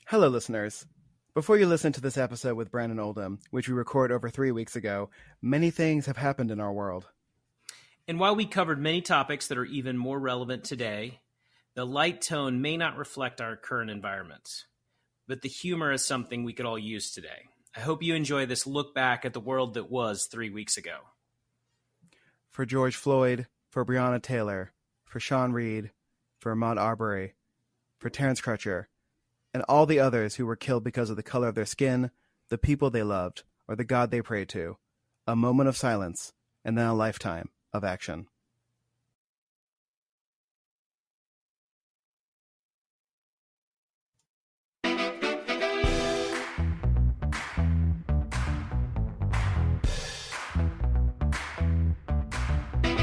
Hello, listeners. Before you listen to this episode with Brandon Oldham, which we recorded over 3 weeks ago, many things have happened in our world. And while we covered many topics that are even more relevant today, the light tone may not reflect our current environment. But the humor is something we could all use today. I hope you enjoy this look back at the world that was 3 weeks ago. For George Floyd, for Breonna Taylor, for Sean Reed, for Ahmaud Arbery, for Terrence Crutcher, and all the others who were killed because of the color of their skin, the people they loved, or the God they prayed to. A moment of silence, and then a lifetime of action.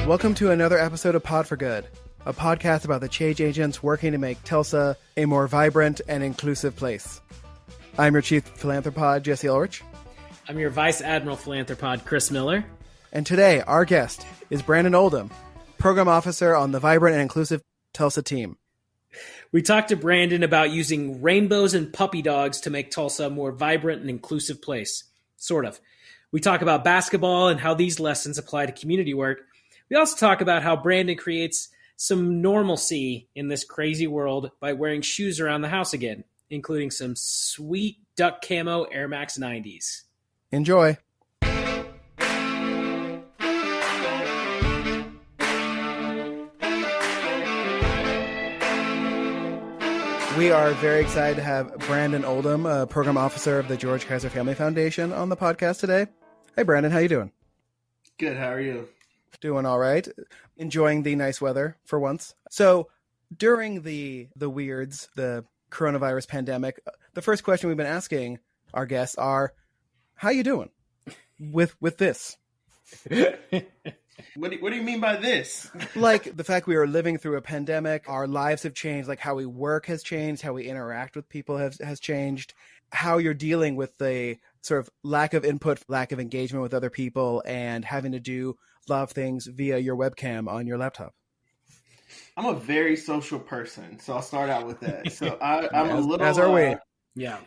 Welcome to another episode of Pod for Good, a podcast about the change agents working to make Tulsa a more vibrant and inclusive place. I'm your chief philanthropod, Jesse Ulrich. I'm your vice admiral philanthropod, Chris Miller. And today, our guest is Brandon Oldham, program officer on the Vibrant and Inclusive Tulsa team. We talked to Brandon about using rainbows and puppy dogs to make Tulsa a more vibrant and inclusive place. Sort of. We talk about basketball and how these lessons apply to community work. We also talk about how Brandon creates some normalcy in this crazy world by wearing shoes around the house again, including some sweet duck camo Air Max 90s. Enjoy. We are very excited to have Brandon Oldham, program officer of the George Kaiser Family Foundation, on the podcast today. Hey, Brandon, how you doing? Good. How are you? Doing all right. Enjoying the nice weather for once. So during the weirds, the coronavirus pandemic, the first question we've been asking our guests are, how you doing with this? What do you mean by this? Like the fact we are living through a pandemic, our lives have changed, like how we work has changed, how we interact with people has changed, how you're dealing with the sort of lack of input, lack of engagement with other people, and having to do a lot of things via your webcam on your laptop. I'm a very social person, so I'll start out with that. So I'm a little. As are we. Yeah.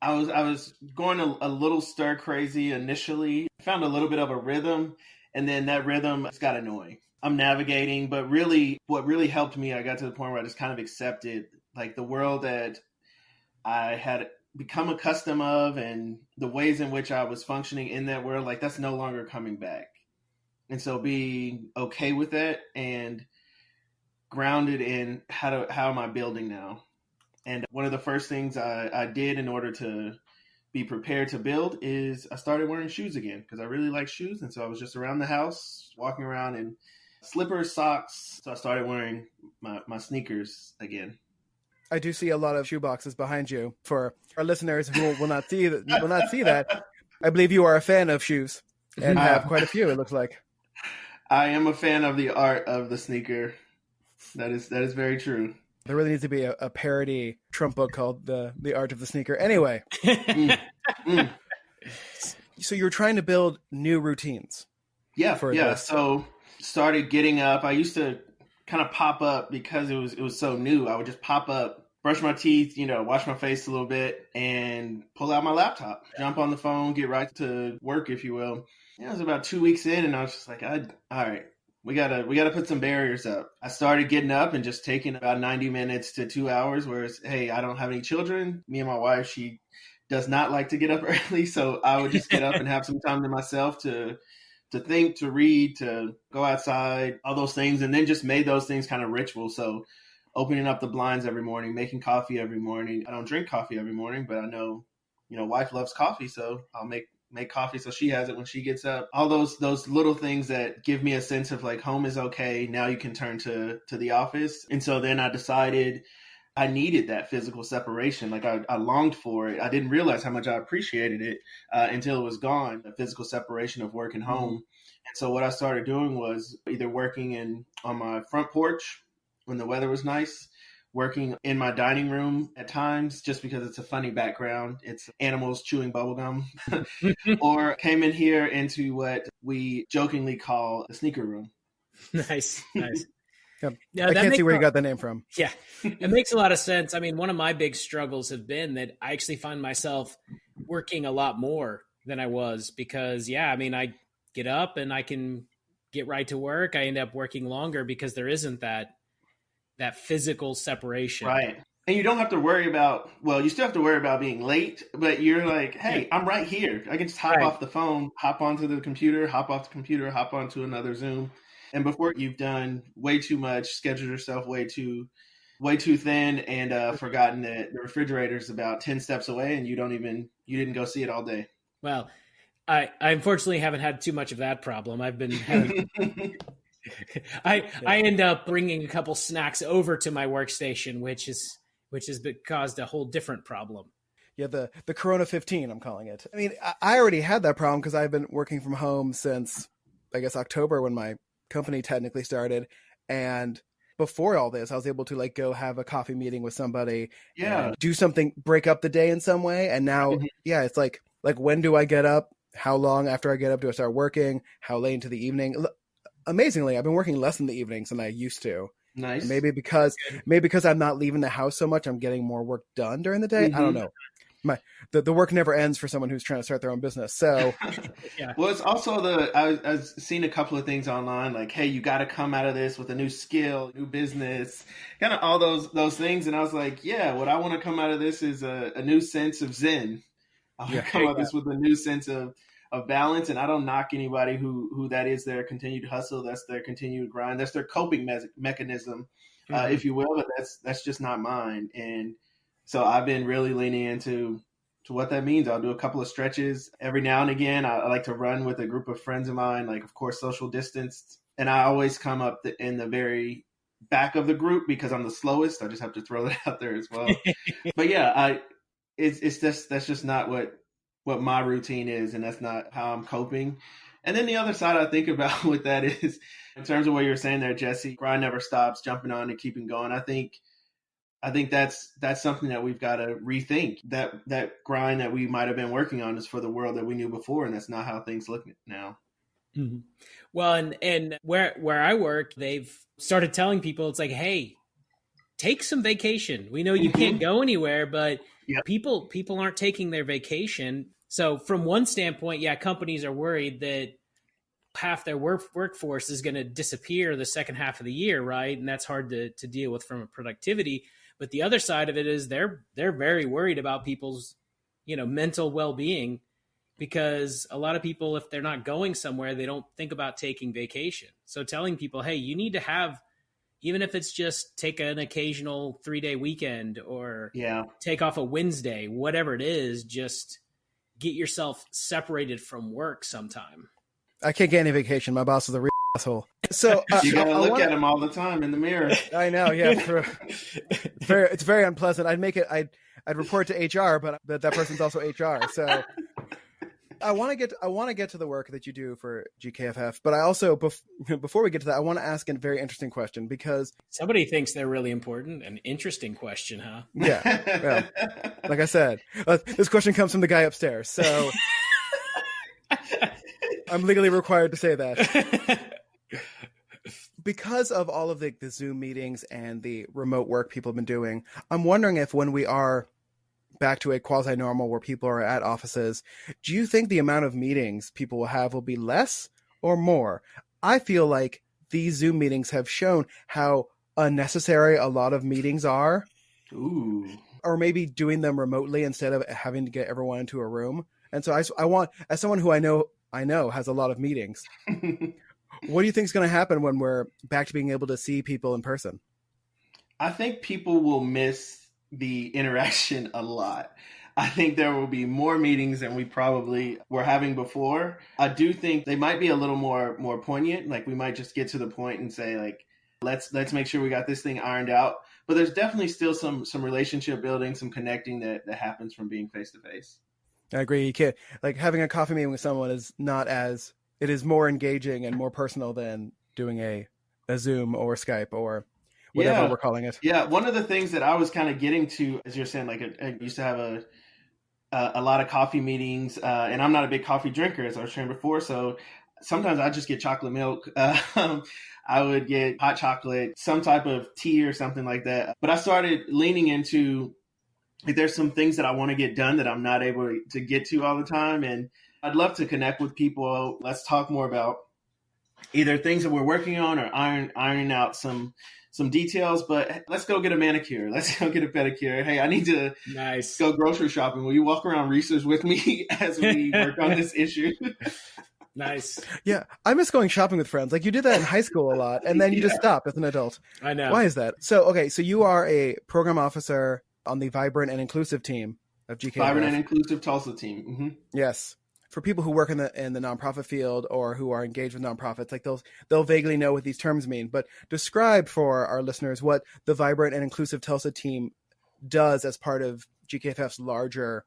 I was going a little stir crazy initially. Found a little bit of a rhythm, and then that rhythm just got annoying. I'm navigating, but really, what really helped me, I got to the point where I just kind of accepted like the world that I had become accustomed of, and the ways in which I was functioning in that world. Like that's no longer coming back. And so being okay with that and grounded in how am I building now? And one of the first things I did in order to be prepared to build is I started wearing shoes again because I really like shoes. And so I was just around the house, walking around in slippers, socks. So I started wearing my sneakers again. I do see a lot of shoe boxes behind you. For our listeners who will not see that, I believe you are a fan of shoes and have quite a few, it looks like. I am a fan of the art of the sneaker. That is very true. There really needs to be a parody Trump book called The Art of the Sneaker. Anyway. So you're trying to build new routines. Yeah. This. So started getting up. I used to kind of pop up because it was so new. I would just pop up, brush my teeth, wash my face a little bit, and pull out my laptop, jump on the phone, get right to work, if you will. It was about 2 weeks in, and I was just like, all right, we gotta put some barriers up. I started getting up and just taking about 90 minutes to 2 hours, whereas, hey, I don't have any children. Me and my wife, she does not like to get up early, so I would just get up and have some time to myself to think, to read, to go outside, all those things, and then just made those things kind of ritual. So opening up the blinds every morning, making coffee every morning. I don't drink coffee every morning, but I know, wife loves coffee, so I'll make coffee so she has it when she gets up. All those little things that give me a sense of like home is okay. Now you can turn to the office. And so then I decided I needed that physical separation. Like I longed for it. I didn't realize how much I appreciated it until it was gone, the physical separation of work and home. And so what I started doing was either working on my front porch when the weather was nice, working in my dining room at times just because it's a funny background. It's animals chewing bubblegum. Or came in here into what we jokingly call the sneaker room. Nice. Yeah, I that can't see makes where you a- got the name from. Yeah, it makes a lot of sense. I mean, one of my big struggles have been that I actually find myself working a lot more than I was because, yeah, I mean, I get up and I can get right to work. I end up working longer because there isn't that physical separation. Right. And you don't have to worry about, well, you still have to worry about being late, but you're like, hey, I'm right here. I can just hop Right. off the phone, hop onto the computer, hop off the computer, hop onto another Zoom. And before you've done way too much, scheduled yourself way too thin, and forgotten that the refrigerator's about 10 steps away and you didn't go see it all day. Well, I unfortunately haven't had too much of that problem. I've been having I end up bringing a couple snacks over to my workstation, which has caused a whole different problem. Yeah, the Corona 15, I'm calling it. I mean, I already had that problem because I've been working from home since, I guess, October when my company technically started. And before all this, I was able to like go have a coffee meeting with somebody, and do something, break up the day in some way. And now, yeah, it's like when do I get up? How long after I get up do I start working? How late into the evening? Amazingly, I've been working less in the evenings than I used to. Nice. And maybe because I'm not leaving the house so much, I'm getting more work done during the day. I don't know. The work never ends for someone who's trying to start their own business. So, yeah. Well, it's also I've seen a couple of things online, like, hey, you got to come out of this with a new skill, new business, kind of all those things. And I was like, yeah, what I want to come out of this is a new sense of Zen. I want to come out of this with a new sense of balance. And I don't knock anybody who that is their continued hustle. That's their continued grind. That's their coping mechanism, if you will. But that's just not mine. And so I've been really leaning into what that means. I'll do a couple of stretches every now and again. I like to run with a group of friends of mine, like, of course, social distanced. And I always come up in the very back of the group because I'm the slowest. I just have to throw that out there as well. But yeah, that's just not what my routine is, and that's not how I'm coping. And then the other side I think about with that is, in terms of what you were saying there, Jesse, grind never stops, jumping on and keeping going. I think that's something that we've got to rethink. That grind that we might have been working on is for the world that we knew before, and that's not how things look now. Mm-hmm. Well, and where I work, they've started telling people, it's like, hey, take some vacation. We know you can't go anywhere, but people aren't taking their vacation. So from one standpoint, yeah, companies are worried that half their workforce is going to disappear the second half of the year, right? And that's hard to deal with from a productivity. But the other side of it is they're very worried about people's, mental well-being, because a lot of people, if they're not going somewhere, they don't think about taking vacation. So telling people, hey, you need to have, even if it's just take an occasional 3-day weekend or take off a Wednesday, whatever it is, just get yourself separated from work sometime. I can't get any vacation. My boss is a real asshole. So you gotta look at him all the time in the mirror. I know, yeah. It's very unpleasant. I'd report to HR, but that person's also HR. So I want to get to the work that you do for GKFF, but I also before we get to that, I want to ask a very interesting question, because somebody thinks they're really important. An interesting question, huh? Yeah. Well, like I said, this question comes from the guy upstairs, so I'm legally required to say that. Because of all of the Zoom meetings and the remote work people have been doing, I'm wondering if when we are back to a quasi-normal where people are at offices, do you think the amount of meetings people will have will be less or more? I feel like these Zoom meetings have shown how unnecessary a lot of meetings are. Ooh. Or maybe doing them remotely instead of having to get everyone into a room. And so I want, as someone who I know has a lot of meetings, what do you think is going to happen when we're back to being able to see people in person? I think people will miss the interaction a lot. I think there will be more meetings than we probably were having before. I do think they might be a little more poignant. Like, we might just get to the point and say, like, let's make sure we got this thing ironed out. But there's definitely still some relationship building, some connecting that happens from being face to face. I agree. You can't, like, having a coffee meeting with someone is not as, it is more engaging and more personal than doing a Zoom or Skype or whatever we're calling it. Yeah. One of the things that I was kind of getting to, as you're saying, like, I used to have a lot of coffee meetings, and I'm not a big coffee drinker, as I was saying before. So sometimes I just get chocolate milk. I would get hot chocolate, some type of tea or something like that. But I started leaning into, like, there's some things that I want to get done that I'm not able to get to all the time. And I'd love to connect with people. Let's talk more about either things that we're working on or ironing out some details. But let's go get a manicure. Let's go get a pedicure. Hey, I need to go grocery shopping. Will you walk around Reese's with me as we work on this issue? Nice. Yeah, I miss going shopping with friends. Like, you did that in high school a lot, and then you just stopped as an adult. I know. Why is that? So you are a program officer on the Vibrant and Inclusive team of GKFF. Vibrant and Inclusive Tulsa team. Mm-hmm. Yes. For people who work in the nonprofit field or who are engaged with nonprofits, like they'll vaguely know what these terms mean. But describe for our listeners what the Vibrant and Inclusive Tulsa team does as part of GKFF's larger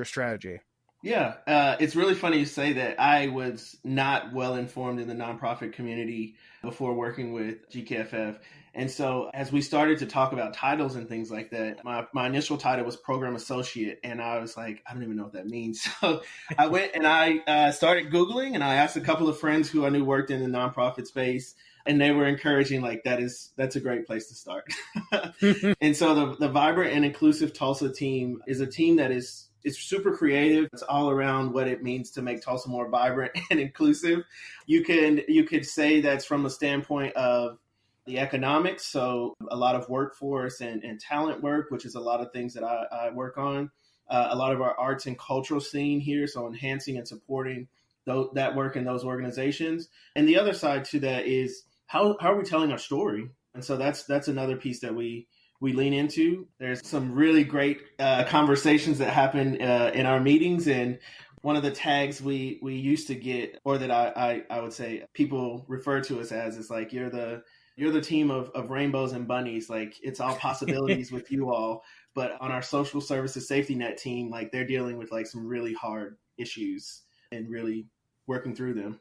strategy. Yeah, it's really funny you say that. I was not well informed in the nonprofit community before working with GKFF. And so as we started to talk about titles and things like that, my initial title was Program Associate. And I was like, I don't even know what that means. So I went and I started Googling, and I asked a couple of friends who I knew worked in the nonprofit space. And they were encouraging, like, that's a great place to start. And so the Vibrant and Inclusive Tulsa team is a team that it's super creative. It's all around what it means to make Tulsa more vibrant and inclusive. You could say that's from a standpoint of the economics. So a lot of workforce and talent work, which is a lot of things that I work on. A lot of our arts and cultural scene here. So enhancing and supporting that work in those organizations. And the other side to that is how are we telling our story? And so that's another piece that we lean into. There's some really great conversations that happen in our meetings. And one of the tags we used to get, or that I would say people refer to us as, is like, you're the team of rainbows and bunnies. Like, it's all possibilities with you all. But on our social services safety net team, like, they're dealing with like some really hard issues and really working through them.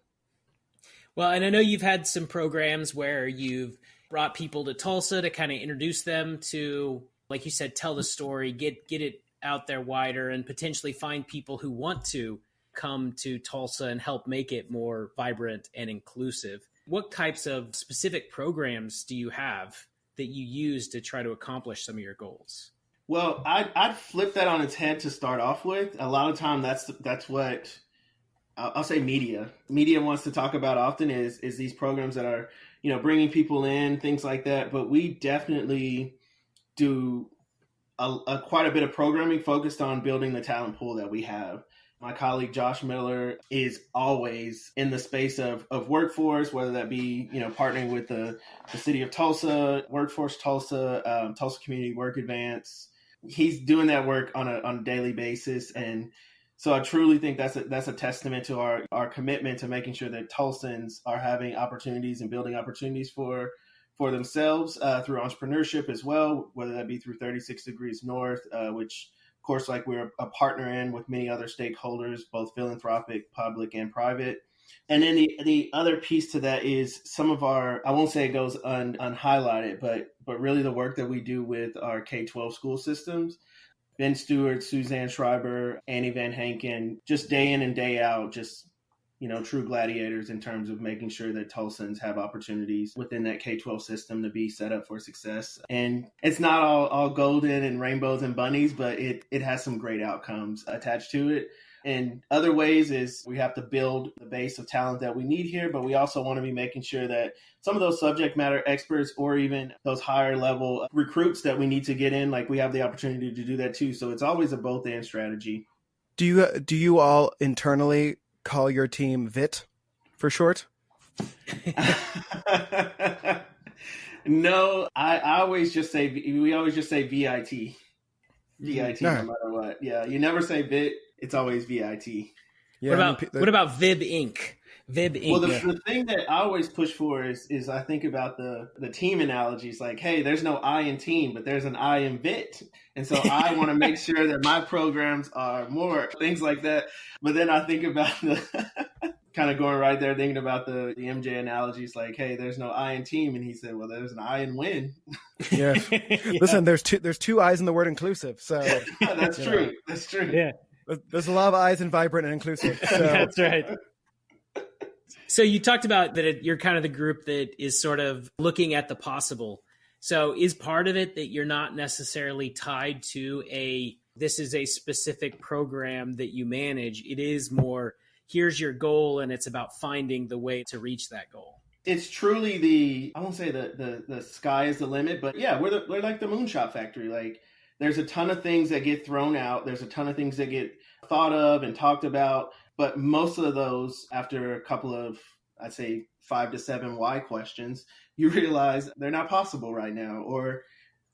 Well, and I know you've had some programs where you've brought people to Tulsa to kind of introduce them to, like you said, tell the story, get it out there wider, and potentially find people who want to come to Tulsa and help make it more vibrant and inclusive. What types of specific programs do you have that you use to try to accomplish some of your goals? Well, I'd flip that on its head to start off with. A lot of time that's what I'll say media wants to talk about often is these programs that are, bringing people in, things like that. But we definitely do quite a bit of programming focused on building the talent pool that we have. My colleague Josh Miller is always in the space of workforce, whether that be, partnering with the city of Tulsa, Workforce Tulsa, Tulsa Community Work Advance. He's doing that work on a daily basis. And so I truly think that's a testament to our commitment to making sure that Tulsans are having opportunities and building opportunities for themselves through entrepreneurship as well, whether that be through 36 Degrees North, which, of course, like, we're a partner in with many other stakeholders, both philanthropic, public, and private. And then the other piece to that is some of our, I won't say it goes unhighlighted, but really the work that we do with our K-12 school systems. Ben Stewart, Suzanne Schreiber, Annie Van Hanken, just day in and day out, just, true gladiators in terms of making sure that Tulsans have opportunities within that K-12 system to be set up for success. And it's not all golden and rainbows and bunnies, but it has some great outcomes attached to it. And other ways is we have to build the base of talent that we need here, but we also want to be making sure that some of those subject matter experts or even those higher level recruits that we need to get in, like, we have the opportunity to do that too. So it's always a both and strategy. Do you all internally call your team VIT for short? No, I always just say, we always just say VIT. VIT, no matter what. Yeah, you never say VIT. It's always VIT. Yeah, what about Vib Inc.? Vib Inc. Well, the thing that I always push for is I think about the team analogies. Like, hey, there's no I in team, but there's an I in VIT. And so I want to make sure that my programs are more things like that. But then I think about the kind of going right there, thinking about the MJ analogies. Like, hey, there's no I in team. And he said, well, there's an I in win. Yeah. Listen, there's two I's in the word inclusive. So that's true. That's true. Yeah. There's a lot of I's in vibrant and inclusive. So. That's right. So you talked about that you're kind of the group that is sort of looking at the possible. So is part of it that you're not necessarily tied to this is a specific program that you manage? It is more, here's your goal, and it's about finding the way to reach that goal. It's truly I won't say the sky is the limit, but yeah, we're like the moonshot factory. Like there's a ton of things that get thrown out. There's a ton of things that get thought of and talked about. But most of those, after a couple of, I'd say 5 to 7 why questions, you realize they're not possible right now, or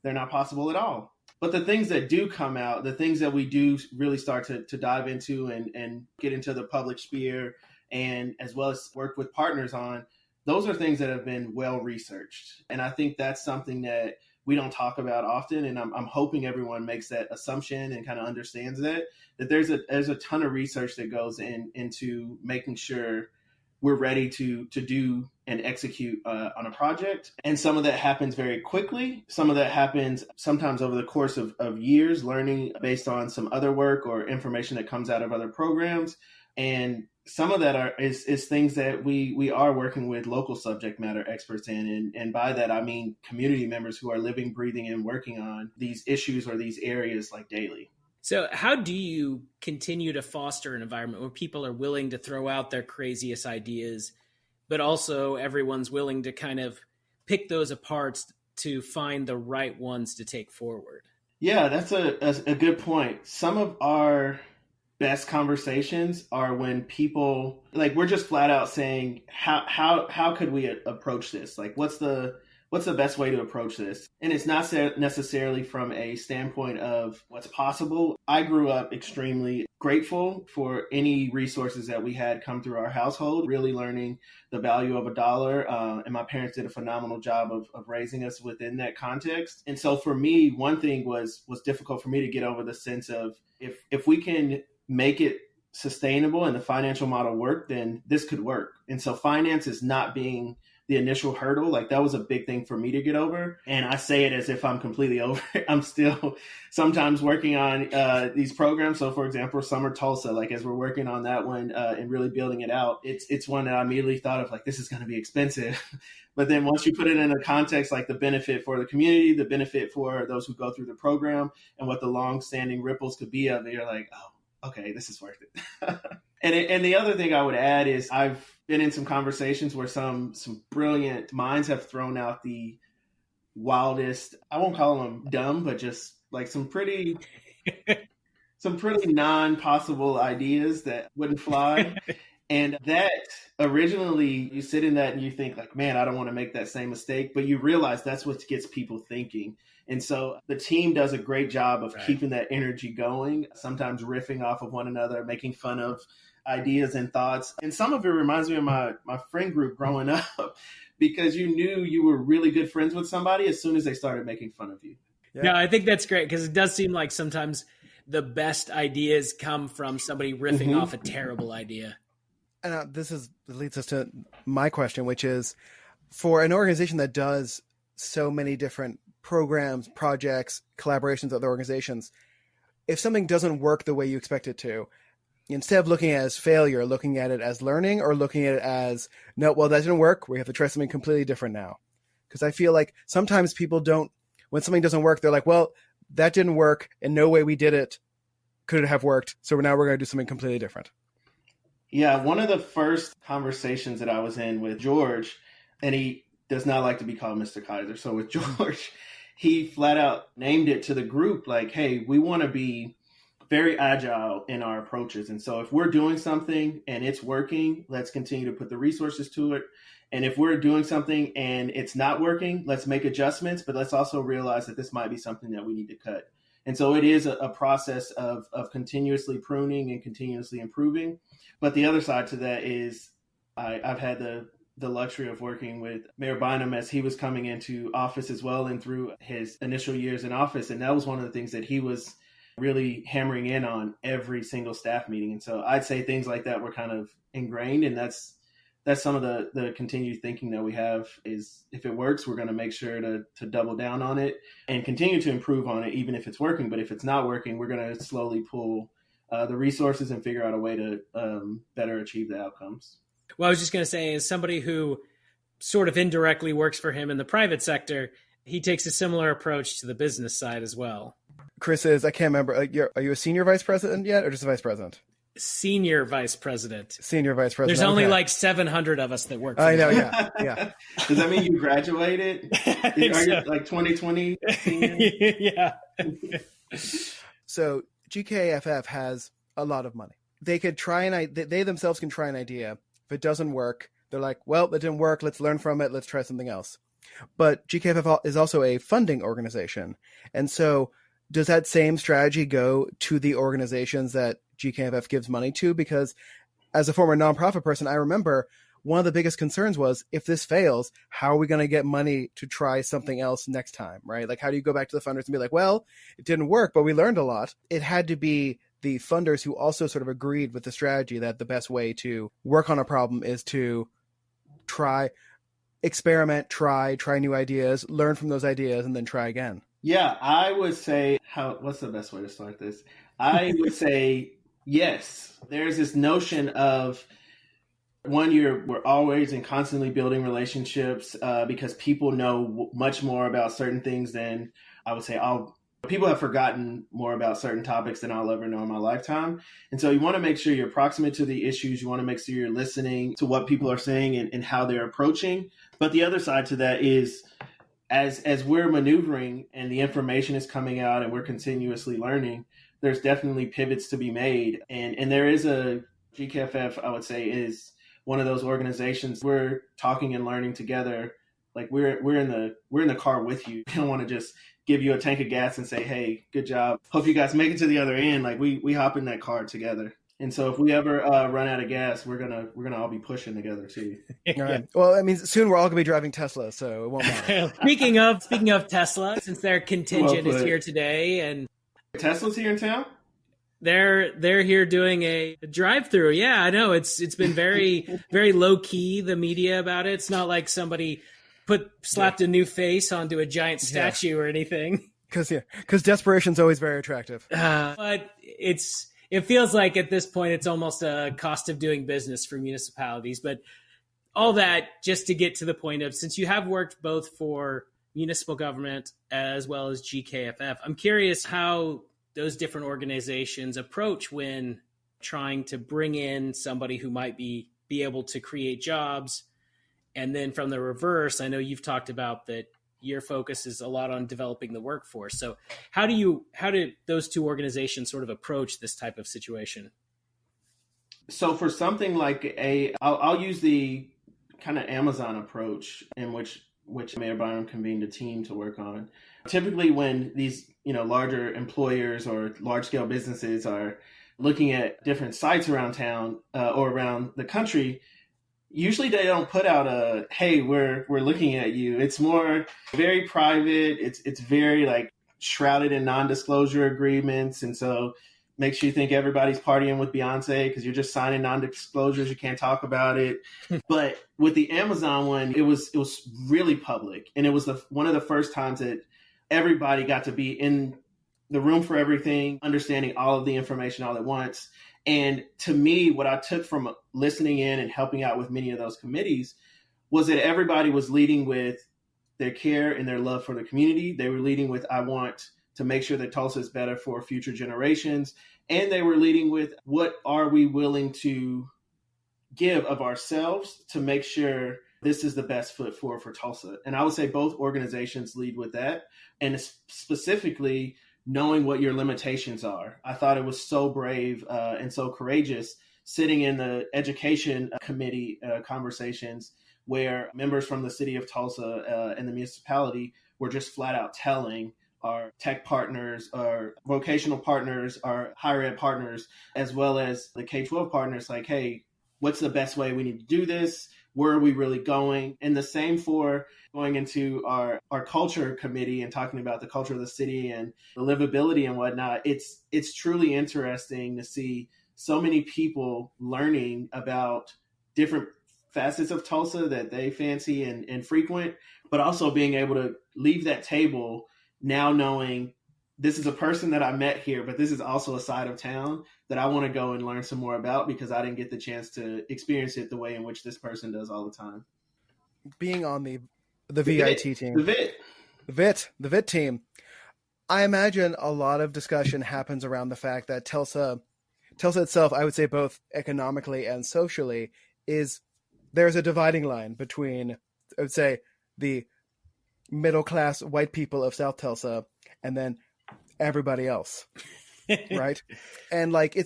they're not possible at all. But the things that do come out, the things that we do really start to dive into and get into the public sphere, and as well as work with partners on, those are things that have been well researched. And I think that's something that we don't talk about often. And I'm hoping everyone makes that assumption and kind of understands that there's a ton of research that goes into making sure we're ready to do and execute on a project. And some of that happens very quickly. Some of that happens sometimes over the course of years, learning based on some other work or information that comes out of other programs. And some of that is things that we are working with local subject matter experts in. And by that, I mean community members who are living, breathing, and working on these issues or these areas like daily. So how do you continue to foster an environment where people are willing to throw out their craziest ideas, but also everyone's willing to kind of pick those apart to find the right ones to take forward? Yeah, that's a good point. Some of our best conversations are when people, like, we're just flat out saying, how could we approach this? Like, what's the best way to approach this? And it's not necessarily from a standpoint of what's possible. I grew up extremely grateful for any resources that we had come through our household, really learning the value of a dollar. And my parents did a phenomenal job of raising us within that context. And so for me, one thing was difficult for me to get over the sense of if we can make it sustainable and the financial model work, then this could work. And so finance is not being the initial hurdle. Like, that was a big thing for me to get over. And I say it as if I'm completely over it. I'm still sometimes working on these programs. So for example, Summer Tulsa, like as we're working on that one and really building it out, it's one that I immediately thought of, like, this is going to be expensive. But then once you put it in a context, like the benefit for the community, the benefit for those who go through the program, and what the long-standing ripples could be of it, you're like, oh, okay, this is worth it. And the other thing I would add is I've been in some conversations where some brilliant minds have thrown out the wildest, I won't call them dumb, but just like some pretty non-possible ideas that wouldn't fly. And that originally, you sit in that and you think like, man, I don't want to make that same mistake. But you realize that's what gets people thinking. And so the team does a great job of keeping that energy going, sometimes riffing off of one another, making fun of ideas and thoughts. And some of it reminds me of my friend group growing up, because you knew you were really good friends with somebody as soon as they started making fun of you. Yeah, no, I think that's great, because it does seem like sometimes the best ideas come from somebody riffing off a terrible idea. And this leads us to my question, which is, for an organization that does so many different programs, projects, collaborations with other organizations, if something doesn't work the way you expect it to, instead of looking at it as failure, looking at it as learning, or looking at it as, no, well, that didn't work, we have to try something completely different now. Because I feel like sometimes people don't, when something doesn't work, they're like, well, that didn't work, and no way we did it could have worked, so now we're going to do something completely different. Yeah, one of the first conversations that I was in with George, and he does not like to be called Mr. Kaiser, so with George, he flat out named it to the group like, hey, we want to be very agile in our approaches. And so if we're doing something and it's working, let's continue to put the resources to it. And if we're doing something and it's not working, let's make adjustments, but let's also realize that this might be something that we need to cut. And so it is a process of continuously pruning and continuously improving. But the other side to that is I've had the luxury of working with Mayor Bynum as he was coming into office as well, and through his initial years in office. And that was one of the things that he was really hammering in on every single staff meeting. And so I'd say things like that were kind of ingrained, and that's some of the continued thinking that we have is, if it works, we're going to make sure to double down on it and continue to improve on it, even if it's working. But if it's not working, we're going to slowly pull the resources and figure out a way to better achieve the outcomes. Well, I was just going to say, as somebody who sort of indirectly works for him in the private sector, he takes a similar approach to the business side as well. Chris is, I can't remember, are you a senior vice president yet or just a vice president? Senior vice president. Senior vice president. There's only like 700 of us that work for I know, yeah. Does that mean you graduated? Are you like 2020 senior? Yeah. So GKFF has a lot of money. They could try they themselves can try an idea. If it doesn't work, they're like, well, it didn't work. Let's learn from it. Let's try something else. But GKFF is also a funding organization. And so does that same strategy go to the organizations that GKFF gives money to? Because as a former nonprofit person, I remember one of the biggest concerns was, if this fails, how are we going to get money to try something else next time, right? Like, how do you go back to the funders and be like, well, it didn't work, but we learned a lot. It had to be the funders who also sort of agreed with the strategy that the best way to work on a problem is to experiment, try new ideas, learn from those ideas, and then try again. Yeah, I would say, what's the best way to start this? I would say, yes. There's this notion of, we're always and constantly building relationships because people know much more about certain things than, I would say, people have forgotten more about certain topics than I'll ever know in my lifetime. And so you want to make sure you're proximate to the issues. You want to make sure you're listening to what people are saying and how they're approaching. But the other side to that is, as we're maneuvering and the information is coming out and we're continuously learning, there's definitely pivots to be made. And there is GKFF, I would say, is one of those organizations. We're talking and learning together. Like we're in the car with you. We don't want to just give you a tank of gas and say, hey, good job. Hope you guys make it to the other end. Like we hop in that car together. And so if we ever run out of gas, we're gonna all be pushing together too. All right. Well, I mean, soon we're all gonna be driving Tesla, so it won't matter. Speaking of Tesla, since their contingent is here today, and Tesla's here in town. They're here doing a drive-through. Yeah, I know it's been very very low key, the media about it. It's not like somebody slapped a new face onto a giant statue or anything. Because desperation's always very attractive. But it feels like at this point it's almost a cost of doing business for municipalities. But all that just to get to the point of, since you have worked both for municipal government as well as GKFF, I'm curious how those different organizations approach when trying to bring in somebody who might be able to create jobs. And then from the reverse, I know you've talked about that your focus is a lot on developing the workforce. So how do those two organizations sort of approach this type of situation? So for something like I'll use the kind of Amazon approach in which Mayor Byram convened a team to work on. Typically when these, larger employers or large scale businesses are looking at different sites around town or around the country, usually they don't put out a, hey, we're looking at you. It's more very private. It's very like shrouded in non-disclosure agreements. And so makes you think everybody's partying with Beyonce because you're just signing non-disclosures. You can't talk about it. But with the Amazon one, it was really public. And it was one of the first times that everybody got to be in the room for everything, understanding all of the information all at once. And to me, what I took from listening in and helping out with many of those committees was that everybody was leading with their care and their love for the community. They were leading with, I want to make sure that Tulsa is better for future generations. And they were leading with, what are we willing to give of ourselves to make sure this is the best foot forward for Tulsa? And I would say both organizations lead with that. And specifically, knowing what your limitations are. I thought it was so brave and so courageous sitting in the education committee conversations where members from the city of Tulsa and the municipality were just flat out telling our tech partners, our vocational partners, our higher ed partners, as well as the K-12 partners, like, hey, what's the best way we need to do this? Where are we really going? And the same for going into our culture committee and talking about the culture of the city and the livability and whatnot. It's truly interesting to see so many people learning about different facets of Tulsa that they fancy and frequent, but also being able to leave that table now knowing this is a person that I met here, but this is also a side of town that I want to go and learn some more about because I didn't get the chance to experience it the way in which this person does all the time. Being on the VIT team, the VIT team, I imagine a lot of discussion happens around the fact that Tulsa itself, I would say both economically and socially, there's a dividing line between, I would say, the middle class white people of South Tulsa and then everybody else. Right? And like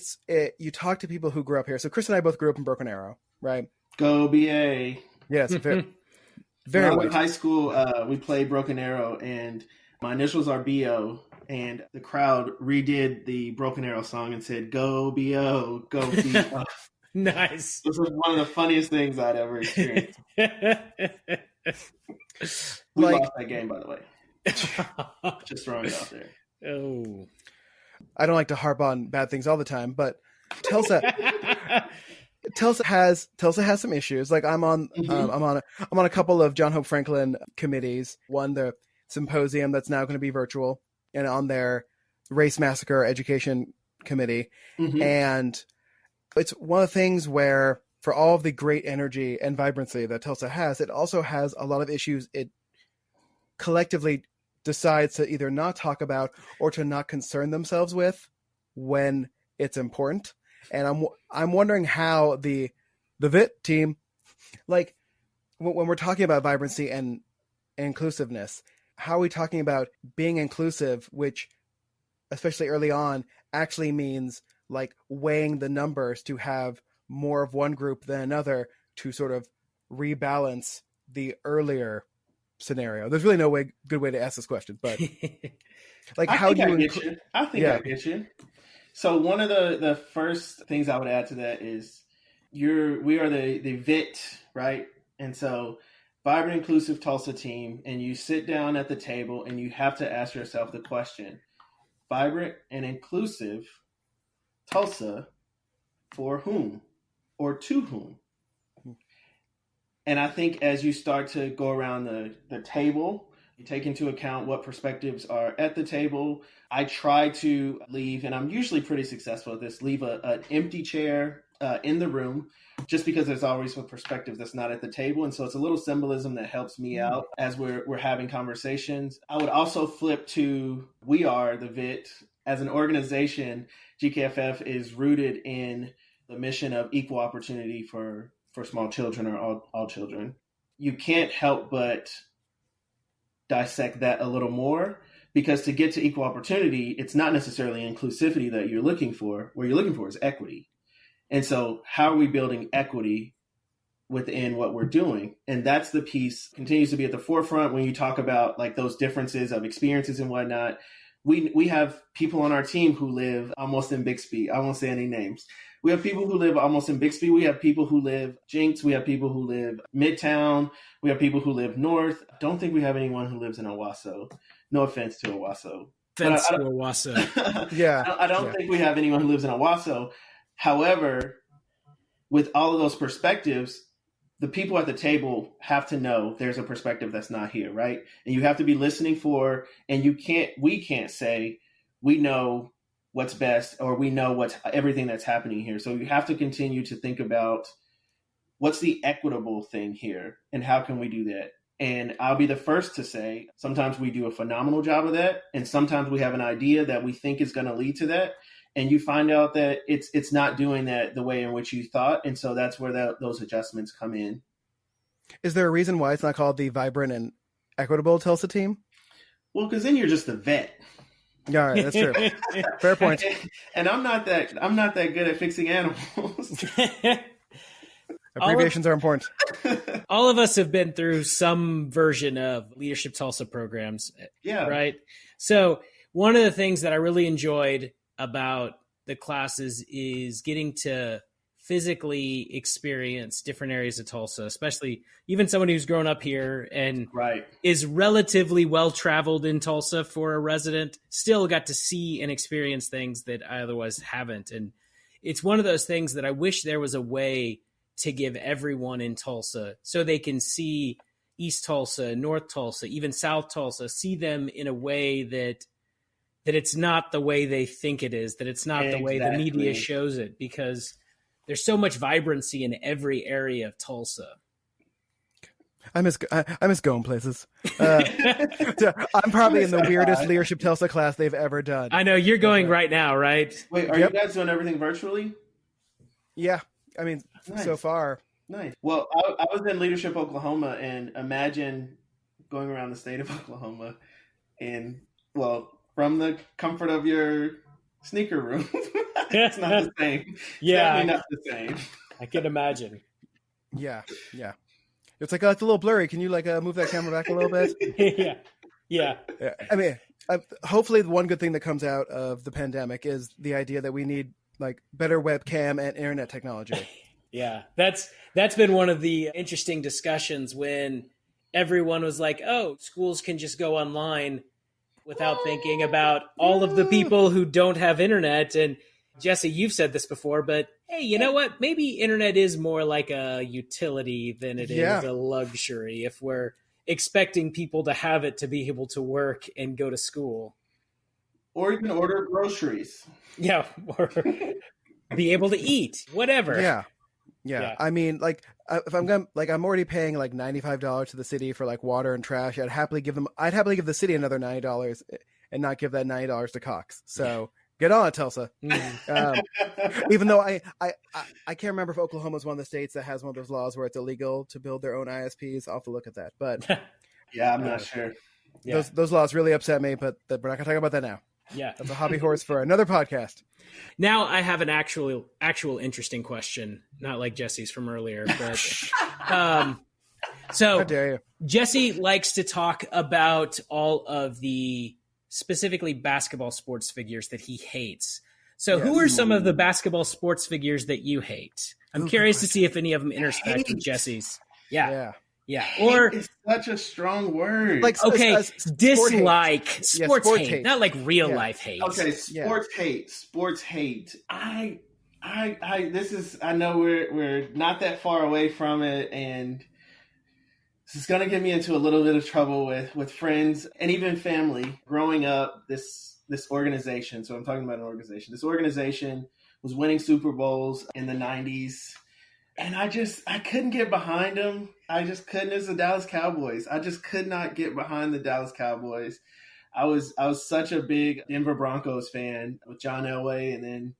you talk to people who grew up here. So Chris and I both grew up in Broken Arrow, right? Go BA. Yes, very When I was white. in high school, we played Broken Arrow, and my initials are BO, and the crowd redid the Broken Arrow song and said, "Go BO, go BO." Nice. This was one of the funniest things I'd ever experienced. We lost that game, by the way. Just throwing it out there. Oh, I don't like to harp on bad things all the time, but Tulsa has some issues. Like I'm on a couple of John Hope Franklin committees. One, the symposium that's now going to be virtual, and on their Race Massacre Education Committee. Mm-hmm. And it's one of the things where, for all of the great energy and vibrancy that Tulsa has, it also has a lot of issues it collectively decides to either not talk about or to not concern themselves with when it's important. And I'm wondering how the VIT team, like when we're talking about vibrancy and inclusiveness, how are we talking about being inclusive, which especially early on actually means like weighing the numbers to have more of one group than another to sort of rebalance the earlier scenario. There's really no good way to ask this question, but like I think I get you. So one of the first things I would add to that is we are the VIT, right? And so Vibrant Inclusive Tulsa team, and you sit down at the table and you have to ask yourself the question, Vibrant and Inclusive Tulsa, for whom or to whom? And I think as you start to go around the table, you take into account what perspectives are at the table. I try to leave, and I'm usually pretty successful at this, leave an empty chair in the room, just because there's always a perspective that's not at the table. And so it's a little symbolism that helps me out as we're having conversations. I would also flip to, we are the VIT. As an organization, GKFF is rooted in the mission of equal opportunity for small children or all children. You can't help but dissect that a little more, because to get to equal opportunity, it's not necessarily inclusivity that you're looking for. What you're looking for is equity. And so how are we building equity within what we're doing? And that's the piece continues to be at the forefront when you talk about like those differences of experiences and whatnot. We have people on our team who live almost in Bixby. I won't say any names. We have people who live almost in Bixby. We have people who live Jinx. We have people who live Midtown. We have people who live North. I don't think we have anyone who lives in Owasso. No offense to Owasso. Owasso. Yeah. I don't think we have anyone who lives in Owasso. However, with all of those perspectives, the people at the table have to know there's a perspective that's not here, right? And you have to be listening for, and we can't say we know what's best or we know what's everything that's happening here. So you have to continue to think about what's the equitable thing here and how can we do that? And I'll be the first to say sometimes we do a phenomenal job of that, and sometimes we have an idea that we think is going to lead to that, and you find out that it's not doing that the way in which you thought, and so that's where those adjustments come in. Is there a reason why it's not called the Vibrant and Equitable Tulsa team? Well, because then you're just a vet. Yeah, all right, that's true. Fair point. And I'm not that good at fixing animals. Abbreviations are important. All of us have been through some version of Leadership Tulsa programs. Yeah. Right. So one of the things that I really enjoyed about the classes is getting to physically experience different areas of Tulsa, especially even someone who's grown up here and is relatively well-traveled in Tulsa for a resident, still got to see and experience things that I otherwise haven't. And it's one of those things that I wish there was a way to give everyone in Tulsa so they can see East Tulsa, North Tulsa, even South Tulsa, see them in a way that that it's not the way they think it is, that it's not the way the media shows it, because there's so much vibrancy in every area of Tulsa. I miss going places. I'm probably in the weirdest leadership Tulsa class they've ever done. I know you're going right now, right? Wait, are you guys doing everything virtually? Yeah, I mean, so far. Nice. Well, I was in Leadership Oklahoma, and imagine going around the state of Oklahoma, and from the comfort of your sneaker room. It's not the same. Yeah, definitely not the same. I can imagine. Yeah. It's like, it's a little blurry. Can you move that camera back a little bit? Yeah. I mean, hopefully the one good thing that comes out of the pandemic is the idea that we need better webcam and internet technology. Yeah, that's been one of the interesting discussions when everyone was like, oh, schools can just go online without thinking about all of the people who don't have internet. And Jesse, you've said this before, but hey, you know what? Maybe internet is more like a utility than it is a luxury if we're expecting people to have it to be able to work and go to school. Or even order groceries. Yeah, or be able to eat, whatever. Yeah. I mean, if I'm going, I'm already paying $95 to the city for water and trash. I'd happily give the city another $90 and not give that $90 to Cox. So get on it, Tulsa. Even though I can't remember if Oklahoma is one of the states that has one of those laws where it's illegal to build their own ISPs. I'll have to look at that. But yeah, I'm not sure. Yeah. Those laws really upset me, but we're not going to talk about that now. Yeah, that's a hobby horse for another podcast. Now I have an actual interesting question, not like Jesse's from earlier, but so how dare you? Jesse likes to talk about all of the specifically basketball sports figures that he hates. So who are some of the basketball sports figures that you hate? I'm curious to see if any of them intersect with Jesse's. Yeah. Or it's such a strong word. Dislike sports hate, not real life hate. Okay, sports hate. I know we're not that far away from it, and this is going to get me into a little bit of trouble with friends and even family. Growing up, this organization, so I'm talking about an organization. This organization was winning Super Bowls in the 90s. And I couldn't get behind them. I just couldn't. It's the Dallas Cowboys. I just could not get behind the Dallas Cowboys. I was such a big Denver Broncos fan with John Elway, and then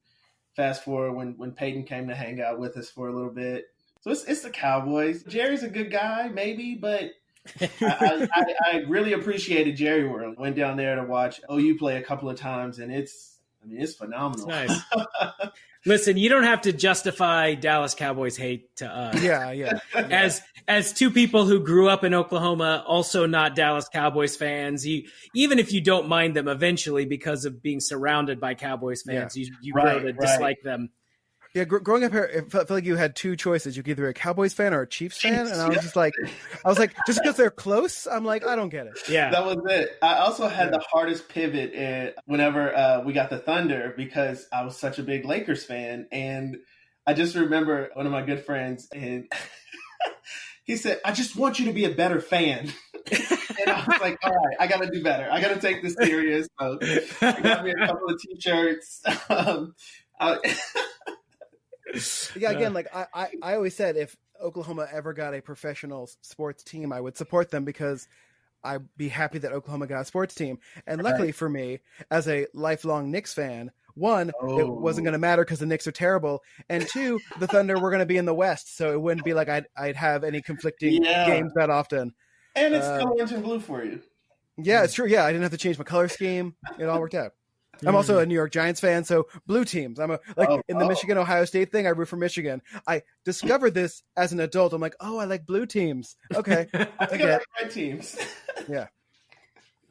fast forward when Peyton came to hang out with us for a little bit. So it's the Cowboys. Jerry's a good guy, maybe, but I really appreciated Jerry World. Went down there to watch OU play a couple of times, and it's phenomenal. It's nice. Listen, you don't have to justify Dallas Cowboys hate to us. Yeah. As two people who grew up in Oklahoma, also not Dallas Cowboys fans, even if you don't mind them eventually because of being surrounded by Cowboys fans, you grow to dislike them. Yeah, growing up here, it felt like you had two choices. You could either be a Cowboys fan or a Chiefs fan, and I was just just because they're close, I'm like, I don't get it. Yeah, that was it. I also had the hardest pivot whenever we got the Thunder because I was such a big Lakers fan, and I just remember one of my good friends, and he said, "I just want you to be a better fan." And I was like, all right, I got to do better. I got to take this serious. So he got me a couple of T-shirts. Yeah, again, I always said if Oklahoma ever got a professional sports team, I would support them because I'd be happy that Oklahoma got a sports team. And luckily for me, as a lifelong Knicks fan, one, it wasn't going to matter because the Knicks are terrible, and two, the Thunder were going to be in the West, so it wouldn't be like I'd have any conflicting games that often. And it's still orange and blue for you. Yeah, it's true. Yeah, I didn't have to change my color scheme. It all worked out. I'm also a New York Giants fan, so blue teams. I'm in the Michigan-Ohio State thing, I root for Michigan. I discovered this as an adult. I'm like, I like blue teams. Okay. I think I like red teams. Yeah.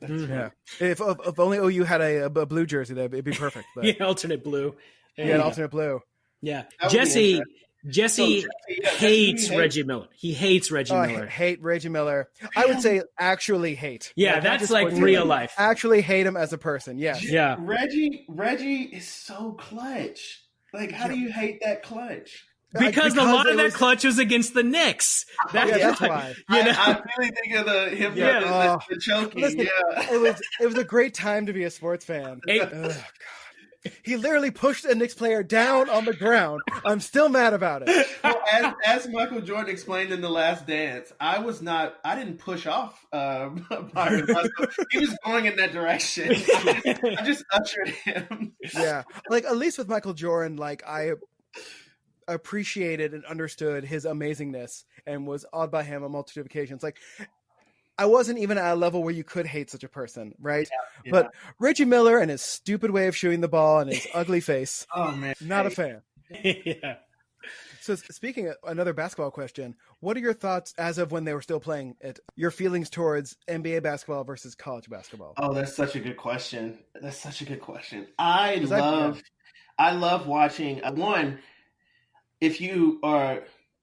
Yeah. If only OU had a blue jersey, it'd be perfect. But... yeah, alternate blue. Yeah, alternate blue. Yeah. Jesse hates Reggie Miller. He hates Reggie Miller. I hate Reggie Miller. I would say actually hate. Yeah, that's like real life. Actually hate him as a person. Yes. Yeah. Reggie is so clutch. Like, how do you hate that clutch? Because the line of that clutch was against the Knicks. That's why. I really think of the choking. Listen, it was a great time to be a sports fan. God. He literally pushed a Knicks player down on the ground. I'm still mad about it. Well, as Michael Jordan explained in The Last Dance, I didn't push off Byron Russell. He was going in that direction. I just ushered him. Yeah. Like, at least with Michael Jordan, like, I appreciated and understood his amazingness and was awed by him on multitude of occasions. Like, I wasn't even at a level where you could hate such a person, right? Yeah. But Reggie Miller and his stupid way of shooting the ball and his ugly face, not a fan. Yeah. So speaking of another basketball question, what are your thoughts as of when they were still playing it, your feelings towards NBA basketball versus college basketball? Oh, that's such a good question. I love watching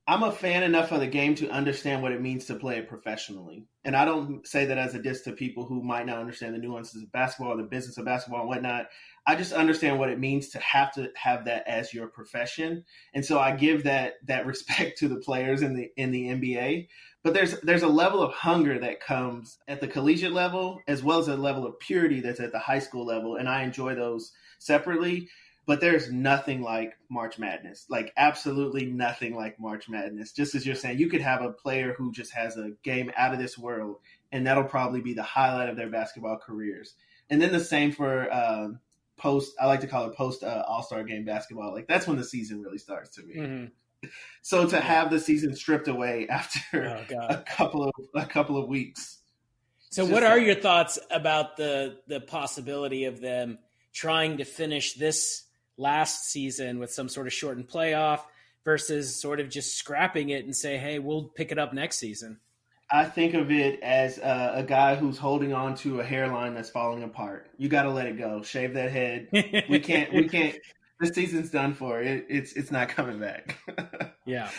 I'm a fan enough of the game to understand what it means to play it professionally. And I don't say that as a diss to people who might not understand the nuances of basketball, the business of basketball and whatnot. I just understand what it means to have that as your profession. And so I give that respect to the players in the NBA. But there's a level of hunger that comes at the collegiate level, as well as a level of purity that's at the high school level. And I enjoy those separately. But there's nothing like March Madness, like absolutely nothing like March Madness. Just as you're saying, you could have a player who just has a game out of this world, and that'll probably be the highlight of their basketball careers. And then the same for I like to call it post All-Star game basketball. Like, that's when the season really starts to me. Mm-hmm. So to have the season stripped away after a couple of weeks. So what are your thoughts about the possibility of them trying to finish this last season with some sort of shortened playoff versus sort of just scrapping it and say, hey, we'll pick it up next season? I think of it as a guy who's holding on to a hairline that's falling apart. You got to let it go. Shave that head. We can't. This season's done for. It's not coming back. Yeah.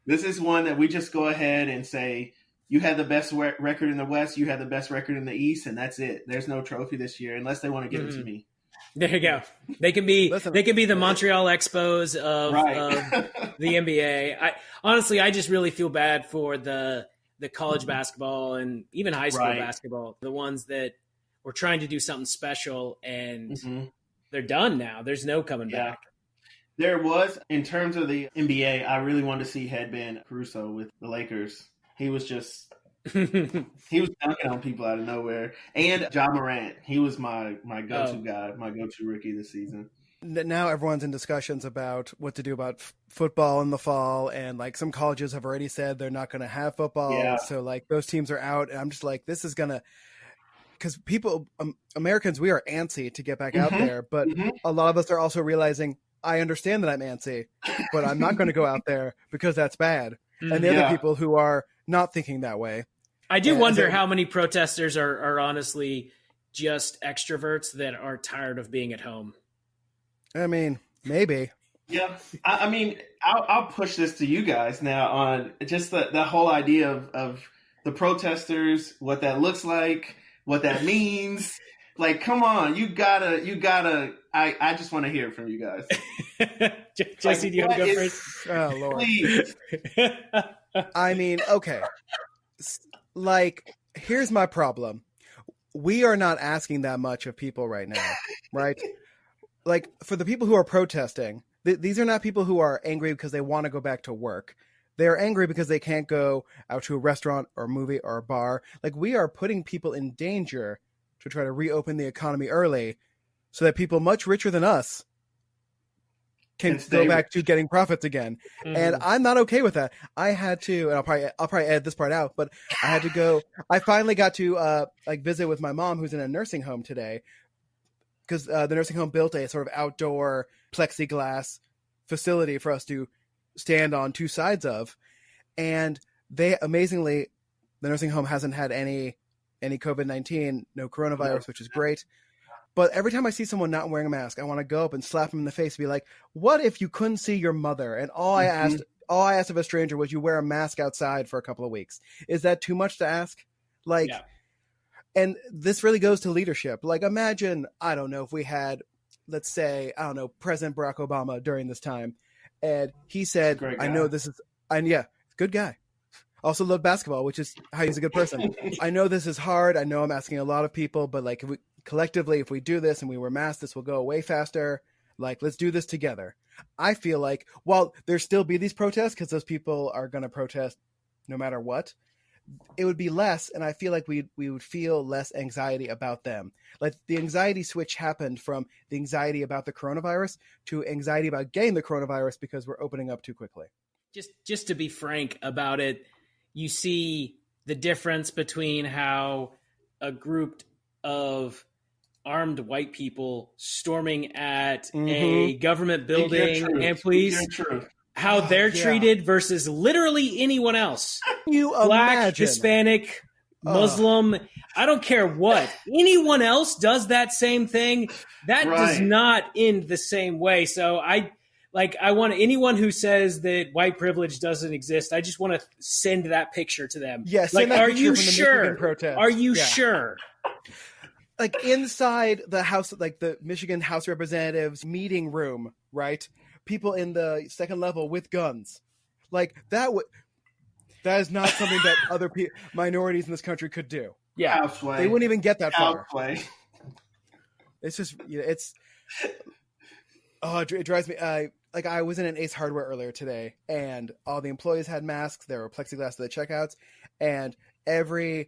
This is one that we just go ahead and say, you had the best record in the West, you had the best record in the East, and that's it. There's no trophy this year unless they want to give it to me. There you go. They can be the Montreal Expos of the NBA. I just really feel bad for the college basketball and even high school basketball, the ones that were trying to do something special and they're done now. There's no coming back. There was, in terms of the NBA, I really wanted to see Headband Caruso with the Lakers. He was just he was dunking on people out of nowhere. And Ja Morant, he was my go-to guy, my go-to rookie this season. Now everyone's in discussions about what to do about football in the fall, and like some colleges have already said they're not going to have football, so like those teams are out. And I'm just like, this is gonna, because people, Americans, we are antsy to get back out there, but a lot of us are also realizing, I understand that I'm antsy, but I'm not going to go out there because that's bad. And the other people who are not thinking that way. I do wonder how many protesters are honestly just extroverts that are tired of being at home. I mean, maybe. Yeah. I mean, I'll push this to you guys now on just the whole idea of the protesters, what that looks like, what that means. Like, come on, you gotta, I just want to hear it from you guys. Jesse, do you want to go first? Oh, Lord. Please. I mean, okay. Like, here's my problem. We are not asking that much of people right now, right? Like, for the people who are protesting, these are not people who are angry because they want to go back to work. They are angry because they can't go out to a restaurant or a movie or a bar. Like, we are putting people in danger to try to reopen the economy early so that people much richer than us can go back to getting profits again. And I'm not okay with that. I had to, and I'll probably edit this part out, but I had to go. I finally got to visit with my mom, who's in a nursing home today, because the nursing home built a sort of outdoor plexiglass facility for us to stand on two sides of. And they, amazingly, the nursing home hasn't had any COVID-19, no coronavirus, which is great. But every time I see someone not wearing a mask, I want to go up and slap them in the face and be like, what if you couldn't see your mother? And all I asked of a stranger was you wear a mask outside for a couple of weeks. Is that too much to ask? Like, and this really goes to leadership. Like, imagine, I don't know, if we had, let's say, I don't know, President Barack Obama during this time, And he said, Great I guy. know this is, and yeah, good guy. Also loved basketball, which is how he's a good person. I know this is hard. I know I'm asking a lot of people, but like collectively, if we do this and we wear masks, this will go away faster. Like, let's do this together. I feel like while there still be these protests, because those people are going to protest no matter what, it would be less, and I feel like we would feel less anxiety about them. Like the anxiety switch happened from the anxiety about the coronavirus to anxiety about getting the coronavirus because we're opening up too quickly. Just to be frank about it, you see the difference between how a group of armed white people storming at a government building and police, how they're treated versus literally anyone else. You Black, imagine. Hispanic, Muslim, I don't care what. Anyone else does that same thing, that does not end the same way. So I want anyone who says that white privilege doesn't exist, I just want to send that picture to them. Yes. Like, are you sure? Are you sure? Like inside the House, like the Michigan House of Representatives meeting room, right? People in the second level with guns. Like that is not something that other minorities in this country could do. Yeah. They wouldn't even get that far. It's just, it drives me. I was in an Ace Hardware earlier today, and all the employees had masks. There were plexiglass at the checkouts, and I'm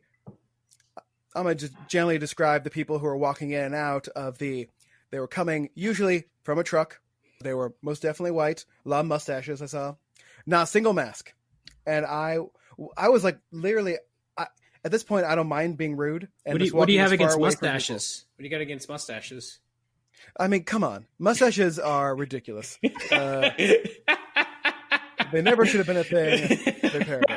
going to just generally describe the people who are walking in and out of they were coming usually from a truck. They were most definitely white, a lot of mustaches I saw, not a single mask. And I was like, literally, at this point, I don't mind being rude. And what do you have against mustaches? What do you got against mustaches? I mean, come on. Mustaches are ridiculous. They never should have been a thing. They're terrible.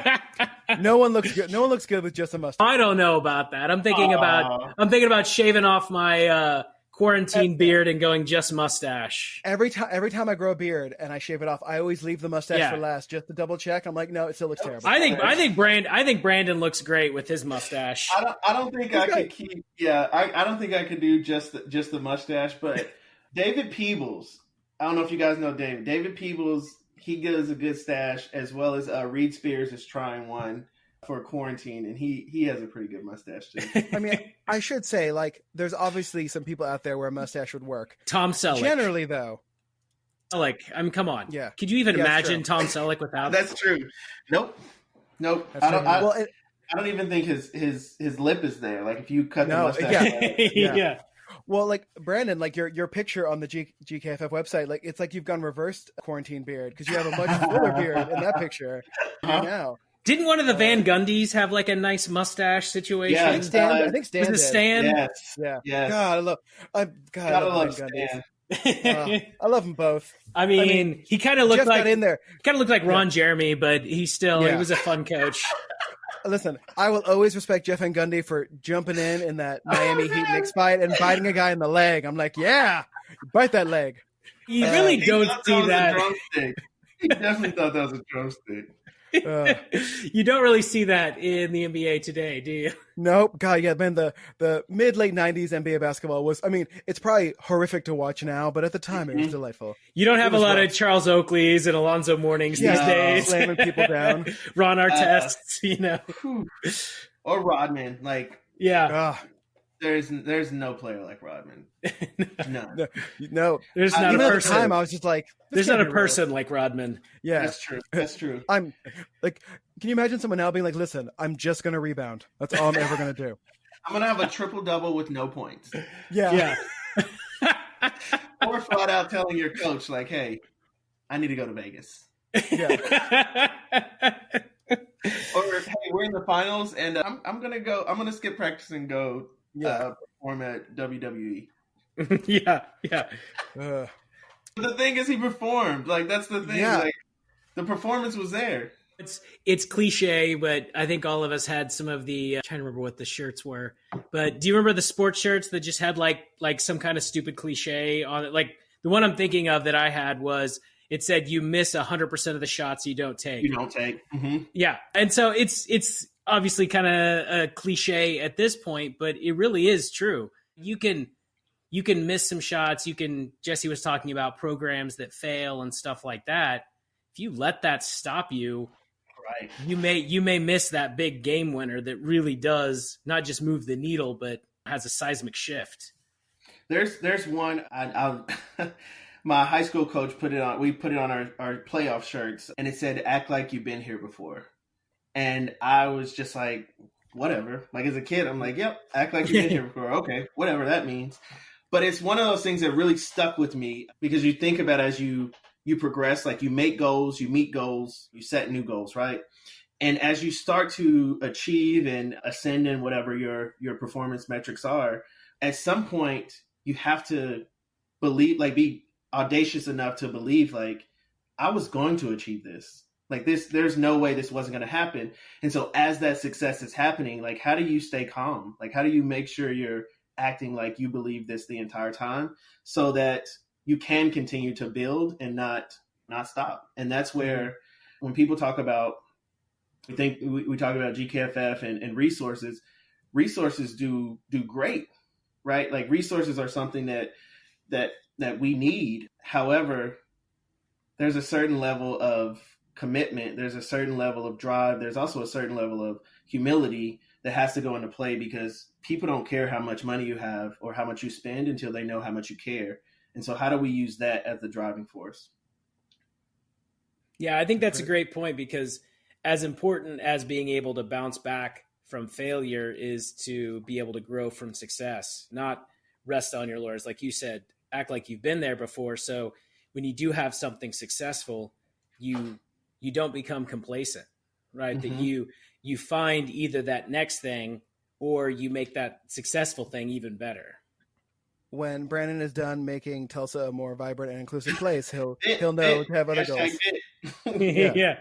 No one looks good. No one looks good with just a mustache. I don't know about that. I'm thinking about shaving off my quarantine beard and going just mustache. Every time I grow a beard and I shave it off, I always leave the mustache for last just to double check. I'm like, no, it still looks terrible. I think Brandon looks great with his mustache. I don't think I could keep. Yeah, I don't think I could do just the mustache. But David Peebles, I don't know if you guys know David. David Peebles, he gives a good stash, as well as Reed Spears is trying one for quarantine, and he has a pretty good mustache too. I mean, I should say, like, there's obviously some people out there where a mustache would work. Tom Selleck. Generally, though. Selleck. I mean, come on. Yeah. Could you even imagine Tom Selleck without? That's true. Nope. I don't even think his lip is there. Like if you cut the mustache. Yeah. Well, like Brandon, like your picture on the GKFF website, like it's like you've gone reversed quarantine beard because you have a much fuller beard in that picture now. Didn't one of the Van Gundys have like a nice mustache situation? Yeah, I think Stan. Was it Stan? Yes. Yeah. Yes. God, I love Van Gundys. I love them both. I mean he kind of looked like in there. Kind of looked like Ron Jeremy, but he was a fun coach. Listen, I will always respect Jeff Van Gundy for jumping in that Miami Heat Knicks fight and biting a guy in the leg. I'm like, yeah, bite that leg. You really don't see that. He definitely thought that was a drumstick. You don't really see that in the NBA today, do you? Nope. God, yeah, man, the mid-late 90s NBA basketball was, I mean, it's probably horrific to watch now, but at the time it was delightful. You don't have a lot of Charles Oakleys and Alonzo Mournings these days. Slamming people down. Ron Artests, Or Rodman. Like, There's no player like Rodman. No. There's not even a person. At the time, I was just like, there's not a person like Rodman. Yeah, that's true. I'm like, can you imagine someone now being like, "Listen, I'm just gonna rebound. That's all I'm ever gonna do. I'm gonna have a triple double with no points." Yeah. Or flat out telling your coach, like, "Hey, I need to go to Vegas." Yeah. Or hey, we're in the finals, and I'm gonna skip practice and go perform at WWE. Yeah. But the thing is, he performed. Like that's the thing. Yeah. Like the performance was there. It's cliche, but I think all of us had some of the. I'm trying to remember what the shirts were, but do you remember the sports shirts that just had like some kind of stupid cliche on it? Like the one I'm thinking of that I had was. It said you miss 100% of the shots you don't take. Mm-hmm. Yeah. And so it's obviously kind of a cliche at this point, but it really is true. You can you can miss some shots. Jesse was talking about programs that fail and stuff like that. If you let that stop you, right, you may miss that big game winner that really does not just move the needle, but has a seismic shift. There's one. My high school coach put it on. We put it on our playoff shirts, and it said, "Act like you've been here before." And I was just like, whatever. Like as a kid, I'm like, "Yep, act like you've been here before." Okay, whatever that means. But it's one of those things that really stuck with me because you think about as you progress, like you make goals, you meet goals, you set new goals, right? And as you start to achieve and ascend in whatever your performance metrics are, at some point you have to believe, like be audacious enough to believe like I was going to achieve this. Like this, there's no way this wasn't going to happen. And so as that success is happening, like how do you stay calm? Like how do you make sure you're acting like you believe this the entire time so that you can continue to build and not stop? And that's where when people talk about, we talk about GKFF and resources do great, right? Like resources are something that we need. However, there's a certain level of commitment. There's a certain level of drive. There's also a certain level of humility that has to go into play because people don't care how much money you have or how much you spend until they know how much you care. And so how do we use that as the driving force? Yeah, I think that's a great point because as important as being able to bounce back from failure is to be able to grow from success, not rest on your laurels. Like you said, act like you've been there before. So when you do have something successful, you don't become complacent, right? Mm-hmm. That you find either that next thing or you make that successful thing even better. When Brandon is done making Tulsa a more vibrant and inclusive place, he'll know to have other goals. Yeah.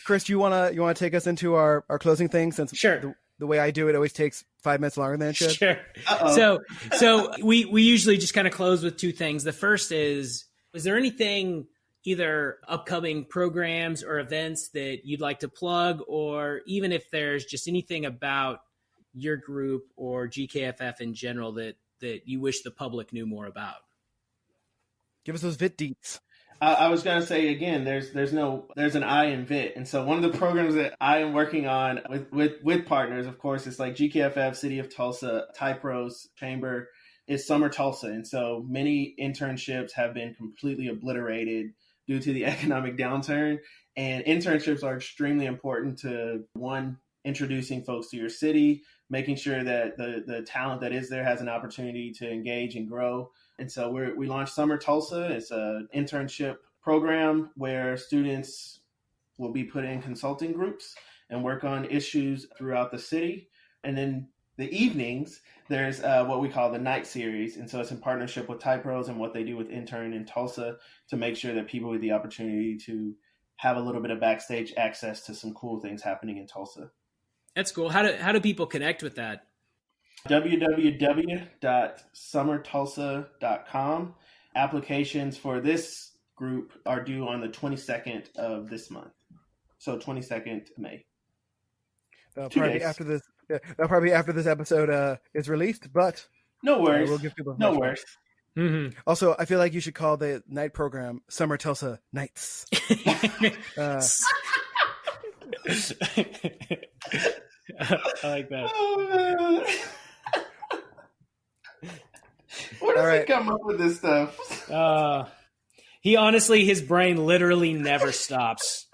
Chris, do you wanna take us into our closing thing? Since sure. The way I do it always takes 5 minutes longer than it should. Sure. So we usually just kind of close with two things. The first is there anything, either upcoming programs or events that you'd like to plug, or even if there's just anything about your group or GKFF in general that you wish the public knew more about? Give us those VIT deets. I was going to say again, there's an I in VIT. And so one of the programs that I am working on with partners, of course, it's like GKFF, City of Tulsa, Typros, Chamber, is Summer Tulsa. And so many internships have been completely obliterated due to the economic downturn. And internships are extremely important to, one, introducing folks to your city, making sure that the talent that is there has an opportunity to engage and grow. And so we launched Summer Tulsa. It's an internship program where students will be put in consulting groups and work on issues throughout the city. And then the evenings, there's what we call the night series. And so it's in partnership with Typros and what they do with Intern in Tulsa to make sure that people with the opportunity to have a little bit of backstage access to some cool things happening in Tulsa. That's cool. How do people connect with that? www.summertulsa.com. Applications for this group are due on the 22nd of this month. So 22nd May. Probably after this. Yeah, that'll probably be after this episode is released, but no worries. We'll give people no worries. Mm-hmm. Also, I feel like you should call the night program Summer Tulsa Nights. I like that. Oh, where does he come up with this stuff? He honestly, his brain literally never stops.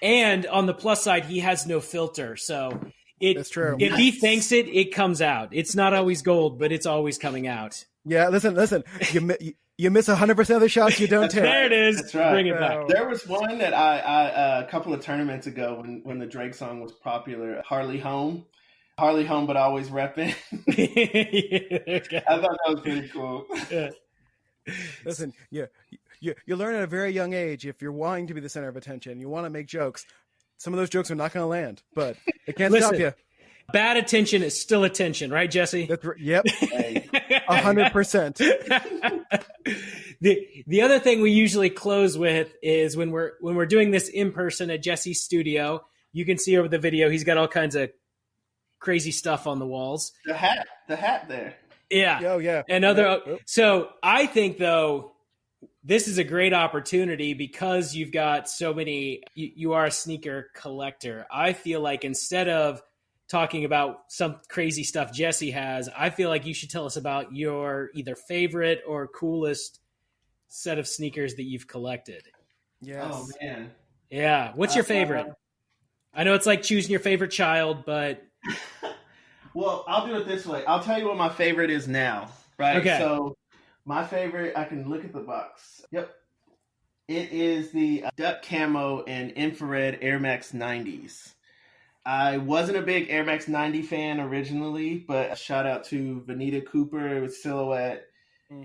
And on the plus side, he has no filter. So that's true. If he thinks it comes out. It's not always gold, but it's always coming out. Yeah, listen. You miss 100% of the shots you don't take. There it is. That's right. Bring it back. There was one that I a couple of tournaments ago when the Drake song was popular, Harley Home, but always repping. I thought that was pretty cool. Yeah. Listen, you learn at a very young age, if you're wanting to be the center of attention, you want to make jokes. Some of those jokes are not going to land, but it can't stop you. Bad attention is still attention, right, Jesse? That's right. Yep. 100%. The other thing we usually close with is when we're doing this in person at Jesse's studio. You can see over the video he's got all kinds of crazy stuff on the walls. The hat there. Yeah. Oh, yeah. So I think, though, this is a great opportunity because you've got so many, you are a sneaker collector. I feel like instead of talking about some crazy stuff Jesse has, I feel like you should tell us about your either favorite or coolest set of sneakers that you've collected. Yes. Oh, man. Yeah. What's your favorite? I know it's like choosing your favorite child, but... Well, I'll do it this way. I'll tell you what my favorite is now, right? Okay. So my favorite, I can look at the box. Yep. It is the duck camo and infrared Air Max 90s. I wasn't a big Air Max 90 fan originally, but a shout out to Vanita Cooper with Silhouette.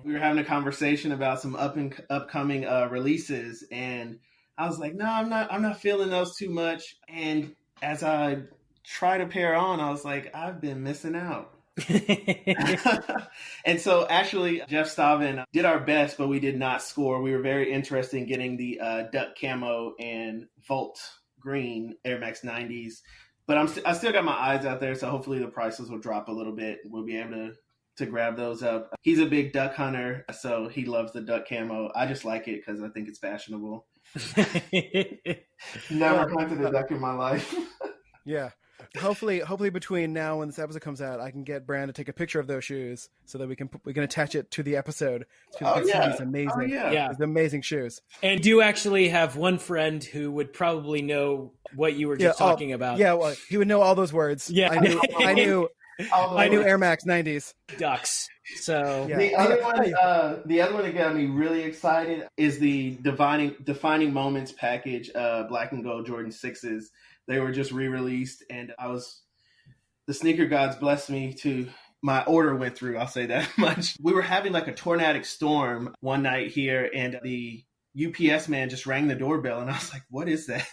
We were having a conversation about some upcoming releases, and I was like, no, I'm not feeling those too much. And as I tried a pair on, I was like, I've been missing out. And so actually Jeff Stavin did our best, but we did not score. We were very interested in getting the duck camo and Volt green Air Max 90s, but I still got my eyes out there, so hopefully the prices will drop a little bit. We'll be able to grab those up. He's a big duck hunter, so he loves the duck camo. I just like it because I think it's fashionable. Never hunted a duck in my life. Yeah. Hopefully between now and when this episode comes out, I can get Brand to take a picture of those shoes so that we can attach it to the episode. So see these amazing, these amazing shoes. And do actually have one friend who would probably know what you were just talking about. Yeah, well, he would know all those words. Yeah, I knew Air Max 90s. Ducks. So the other one that got me really excited is the defining moments package, black and gold Jordan 6s. They were just re-released, and the sneaker gods blessed me to, my order went through, I'll say that much. We were having like a tornadic storm one night here, and the UPS man just rang the doorbell, and I was like, what is that?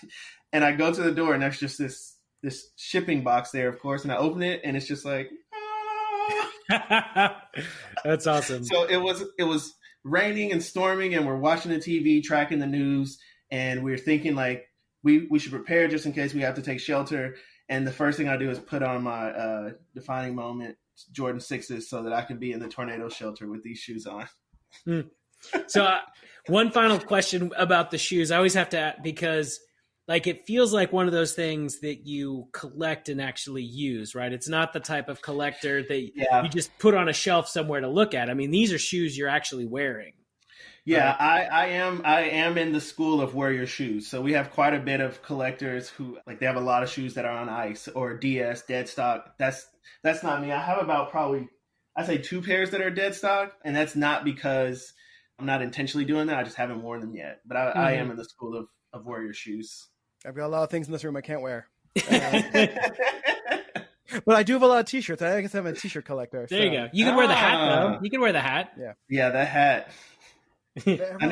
And I go to the door, and there's just this shipping box there, of course, and I open it, and it's just like, That's awesome. So it was raining and storming, and we're watching the TV, tracking the news, and we're thinking like, we should prepare just in case we have to take shelter. And the first thing I do is put on my defining moment Jordan 6s so that I can be in the tornado shelter with these shoes on. So one final question about the shoes. I always have to ask, because like it feels like one of those things that you collect and actually use, right? It's not the type of collector that you just put on a shelf somewhere to look at. I mean, these are shoes you're actually wearing. Yeah, I am in the school of wear your shoes. So we have quite a bit of collectors who like they have a lot of shoes that are on ice or DS dead stock. That's not me. I have about probably I say 2 pairs that are dead stock, and that's not because I'm not intentionally doing that. I just haven't worn them yet. But I am in the school of wear your shoes. I've got a lot of things in this room I can't wear. But I do have a lot of t-shirts. I guess I'm a t-shirt collector. There you go. You can wear the hat though. You can wear the hat. Yeah, that hat. I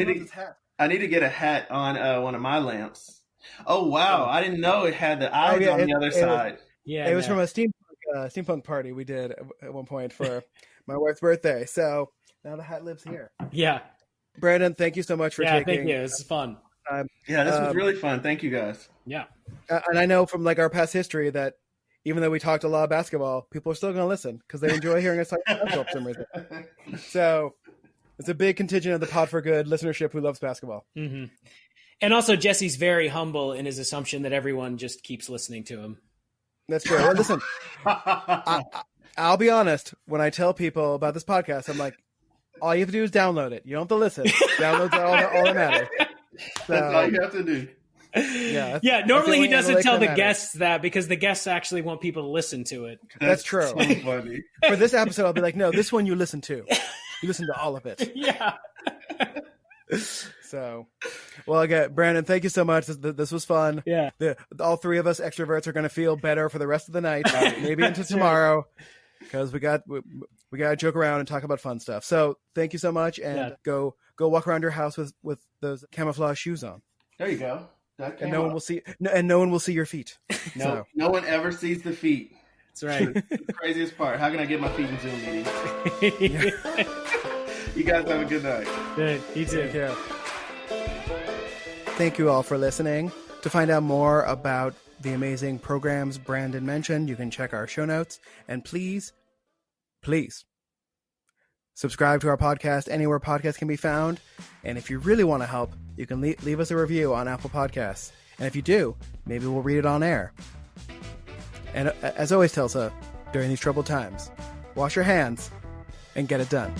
need to get a hat on one of my lamps. Oh wow! I didn't know it had the eyes on the other side. It was from a steampunk party we did at one point for my wife's birthday. So now the hat lives here. Yeah, Brandon, thank you so much for taking. Thank you. This is fun. This was really fun. Thank you guys. Yeah, and I know from like our past history that even though we talked a lot of basketball, people are still going to listen because they enjoy hearing us talk basketball for some reason. So. It's a big contingent of the Pod for Good listenership who loves basketball. Mm-hmm. And also, Jesse's very humble in his assumption that everyone just keeps listening to him. That's true. Well, listen, I'll be honest. When I tell people about this podcast, I'm like, all you have to do is download it. You don't have to listen. Download's all that matters. So, that's all you have to do. Yeah. Normally he doesn't tell the guests that because the guests actually want people to listen to it. That's true. So funny. For this episode, I'll be like, no, this one you listen to. You listen to all of it. Yeah. So, well, again, Brandon, thank you so much. This was fun. Yeah. All 3 of us extroverts are going to feel better for the rest of the night, maybe into tomorrow, because we got to joke around and talk about fun stuff. So, thank you so much, and go walk around your house with those camouflage shoes on. There you go. And no one will see. And no one will see your feet. No one ever sees the feet. That's right. The craziest part. How can I get my feet in Zoom meetings? You guys have a good night. Good. You too. Thank you. Thank you all for listening. To find out more about the amazing programs Brandon mentioned, you can check our show notes. And please Subscribe to our podcast anywhere podcasts can be found. And if you really want to help, you can leave us a review on Apple Podcasts. And if you do, maybe we'll read it on air. And as always, Tulsa, during these troubled times, wash your hands and get it done.